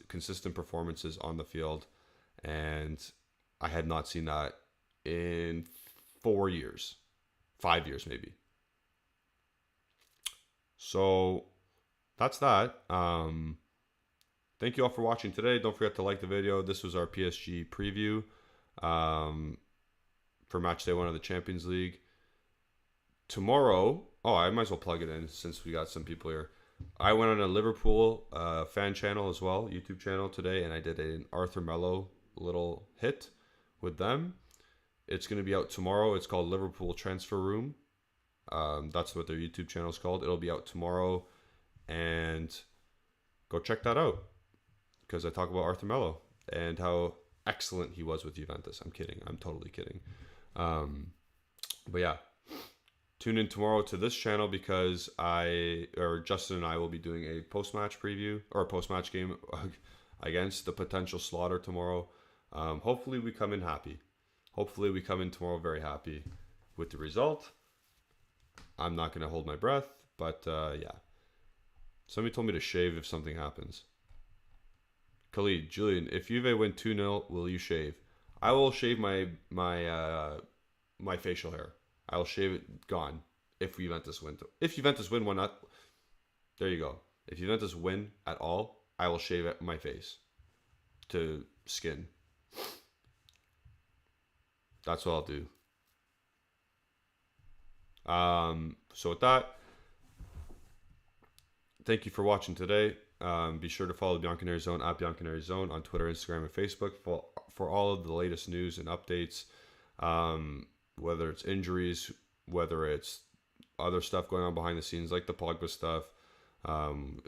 consistent performances on the field, and I had not seen that in 4 years, 5 years maybe. So that's that. Thank you all for watching today. Don't forget to like the video. This was our PSG preview for match day 1 of the Champions League. Tomorrow, I might as well plug it in since we got some people here. I went on a Liverpool fan channel as well, YouTube channel today, and I did an Arthur Melo little hit with them. It's going to be out tomorrow. It's called Liverpool Transfer Room. That's what their YouTube channel is called. It'll be out tomorrow, and go check that out, because I talk about Arthur Melo and how excellent he was with Juventus. I'm kidding. I'm totally kidding. But yeah, tune in tomorrow to this channel, because Justin and I will be doing a post-match preview, or a post-match game against the potential slaughter tomorrow. Hopefully we come in happy. Hopefully we come in tomorrow very happy with the result. I'm not going to hold my breath, but yeah. Somebody told me to shave if something happens. Khalid, Julian, if Juve win 2-0, will you shave? I will shave my facial hair. I will shave it gone if Juventus win. If Juventus win one, not there you go. If Juventus win at all, I will shave my face to skin. That's what I'll do. So with that, thank you for watching today. Be sure to follow Bianconeri Zone at Bianconeri Zone on Twitter, Instagram, and Facebook for all of the latest news and updates. Whether it's injuries, whether it's other stuff going on behind the scenes, like the Pogba stuff,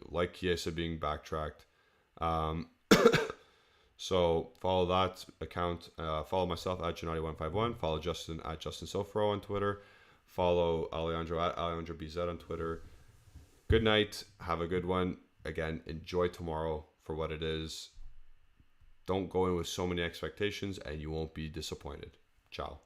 like Chiesa being backtracked. So follow that account. Follow myself at Gennady151. Follow Justin at Justin Sofro on Twitter. Follow Alejandro at AlejandroBZ on Twitter. Good night. Have a good one. Again, enjoy tomorrow for what it is. Don't go in with so many expectations, and you won't be disappointed. Ciao.